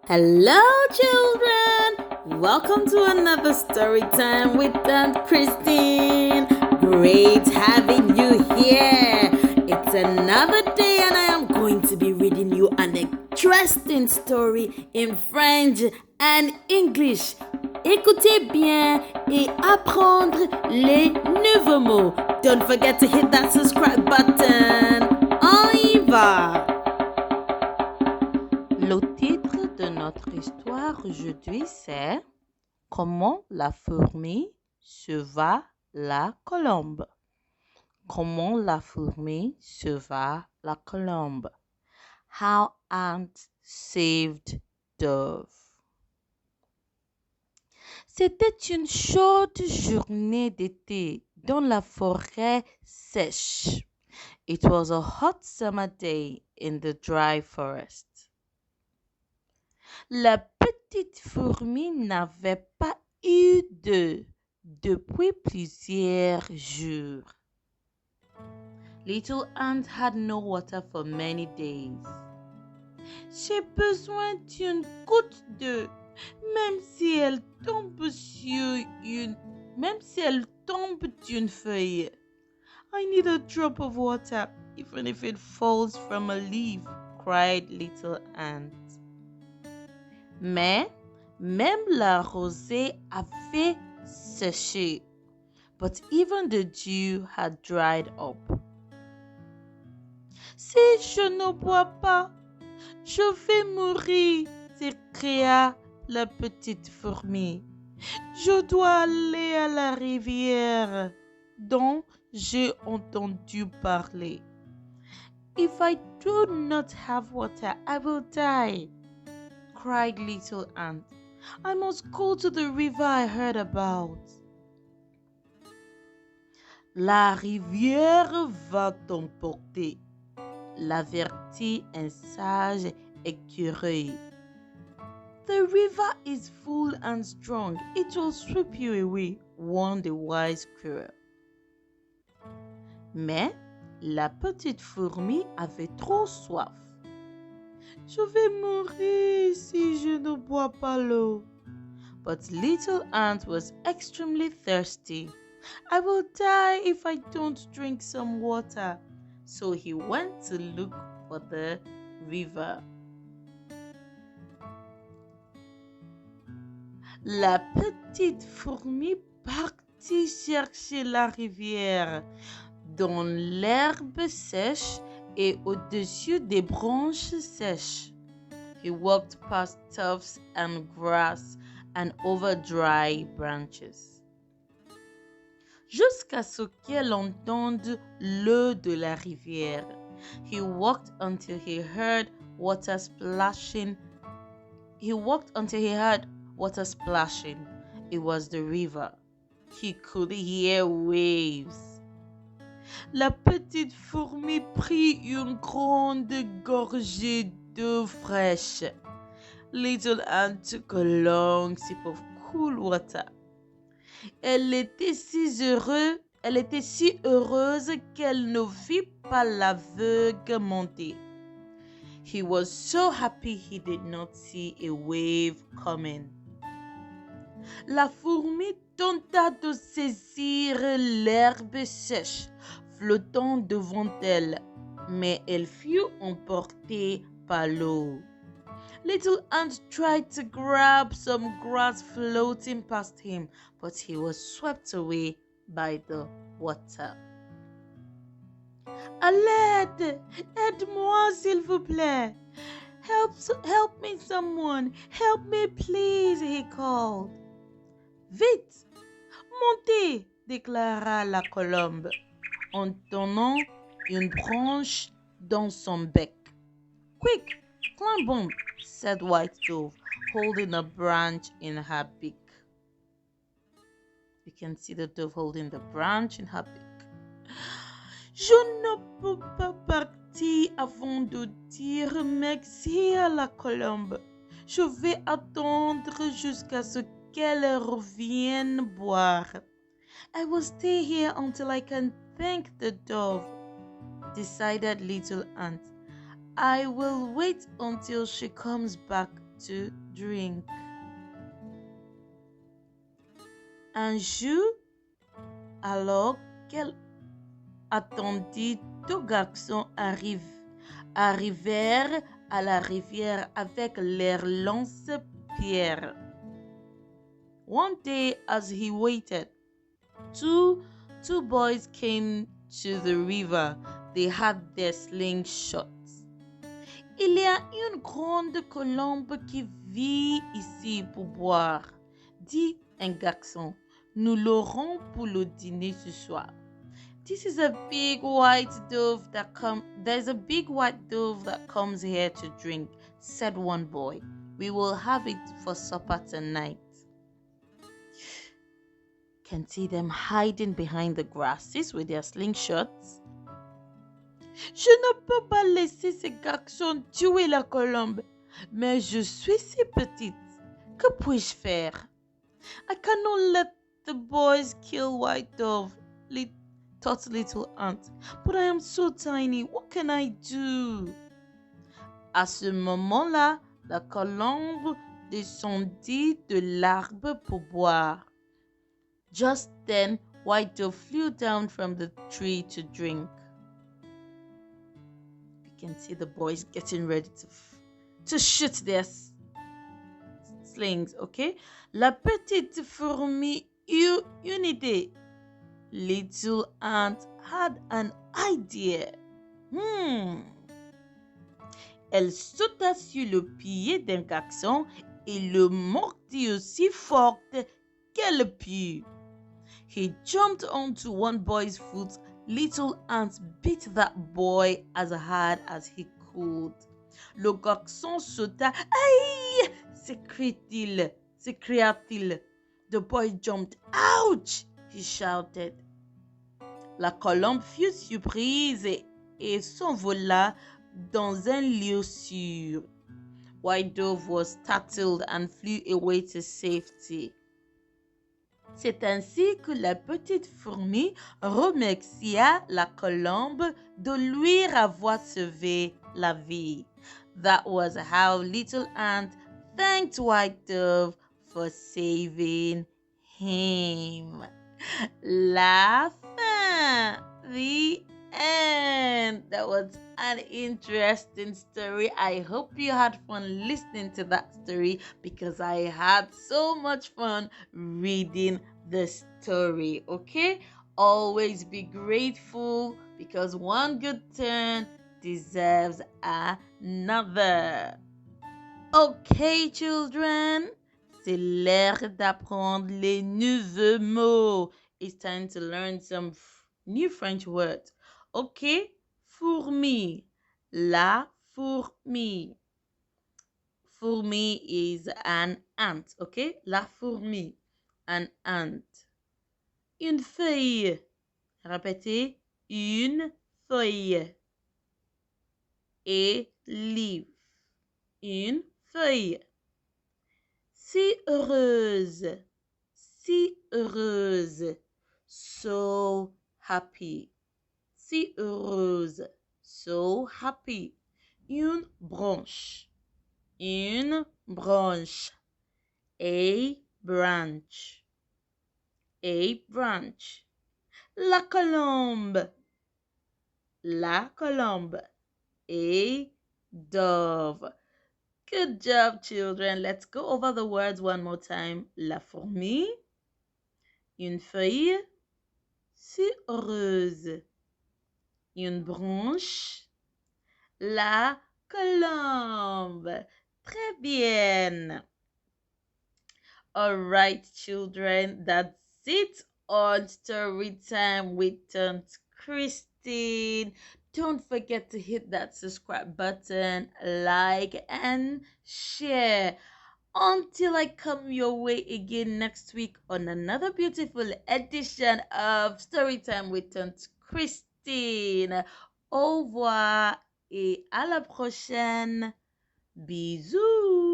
Hello, children! Welcome to another story time with Aunt Christine. Great having you here. It's another day, and I am going to be reading you an interesting story in French and English. Écoutez bien et apprendre les nouveaux mots. Don't forget to hit that subscribe button. On y va! Le titre de notre histoire aujourd'hui, c'est Comment la fourmi sauva la colombe. Comment la fourmi sauva la colombe. How ant saved dove. C'était une chaude journée d'été dans la forêt sèche. It was a hot summer day in the dry forest. La petite fourmi n'avait pas eu d'œufs depuis plusieurs jours. Little Ant had no water for many days. J'ai besoin d'une goutte d'eau, même si elle tombe d'une feuille. I need a drop of water, even if it falls from a leaf, cried Little Ant. Mais même la rosée avait séché. But even the dew had dried up. Si je ne bois pas, je vais mourir, s'écria la petite fourmi. Je dois aller à la rivière dont j'ai entendu parler. If I do not have water, I will die, cried Little Ant. I must go to the river I heard about. La rivière va t'emporter, l'avertit un sage écureuil. The river is full and strong. It will sweep you away, warned the wise squirrel. Mais la petite fourmi avait trop soif. Je vais mourir si je ne bois pas l'eau. But Little Ant was extremely thirsty. I will die if I don't drink some water. So he went to look for the river. La petite fourmi partit chercher la rivière dans l'herbe sèche et au-dessus des branches sèches. He walked past tufts and grass and over dry branches. Jusqu'à ce qu'elle entende l'eau de la rivière. He walked until he heard water splashing. It was the river. He could hear waves. La petite fourmi prit une grande gorgée d'eau fraîche. Little Ant took a long sip of cool water. Elle était si heureuse qu'elle ne vit pas l'aveugle monter. He was so happy he did not see a wave coming. La fourmi tenta de saisir l'herbe sèche flottant devant elle, mais elle fut emportée par l'eau. Little Ant tried to grab some grass floating past him, but he was swept away by the water. À l'aide! Aide-moi, s'il vous plaît! Help me, someone! Help me, please! He called. Vite! Montez! Déclara la colombe en tenant une branche dans son bec. Quick! Climb on, said White Dove, holding a branch in her beak. You can see the dove holding the branch in her beak. Je ne peux pas partir avant de dire merci à la colombe. Je vais attendre jusqu'à ce qu'elle revienne boire. I will stay here until I can thank the dove, decided Little Ant. I will wait until she comes back to drink. Un jour, alors qu'elle attendit, deux garçons arrivèrent à la rivière avec leurs lance-pierres. One day, as he waited, two boys came to the river. They had their slingshots. Il y a une grande colombe qui vit ici pour boire, dit un garçon. Nous l'aurons pour le dîner ce soir. There's a big white dove that comes here to drink, said one boy. We will have it for supper tonight. Can see them hiding behind the grasses with their slingshots. Je ne peux pas laisser ces garçons tuer la colombe, mais je suis si petite. Que puis-je faire? I cannot let the boys kill white dove, thought little ant. But I am so tiny. What can I do? À ce moment-là, la colombe descendit de l'arbre pour boire. Just then, white dove flew down from the tree to drink. You can see the boys getting ready to shoot their slings, okay? La petite fourmi eut une idée. Little ant had an idea. Elle sauta sur le pied d'un garçon et le mordit aussi fort qu'elle put. He jumped onto one boy's foot. Little ant beat that boy as hard as he could. Le garçon sauta. Aïe! S'écria-t-il. The boy jumped. Ouch! He shouted. La colombe fut surprise et s'envola dans un lieu sûr. White dove was startled and flew away to safety. C'est ainsi que la petite fourmi remercia la colombe de lui avoir sauvé la vie. That was how little ant thanked white dove for saving him. La fin. The end. That was an interesting story. I hope you had fun listening to that story because I had so much fun reading the story. Okay? Always be grateful because one good turn deserves another. Okay, children. C'est l'heure d'apprendre les nouveaux mots. It's time to learn some new French words. Okay? Fourmi. La fourmi. Fourmi is an ant. Okay? La fourmi. An ant. Une feuille. Répétez. Une feuille. A leaf. Une feuille. Si heureuse. Si heureuse. So happy. Si heureuse. So happy. Une branche. Une branche. A branch. A branch. La colombe. La colombe. A dove. Good job, children. Let's go over the words one more time. La fourmi. Une feuille. Si heureuse. Une branche. La colombe. Très bien. All right, children. That's it on Story Time with Aunt Christine. Don't forget to hit that subscribe button, like, and share. Until I come your way again next week on another beautiful edition of Storytime with Aunt Christine. Au revoir et à la prochaine. Bisous.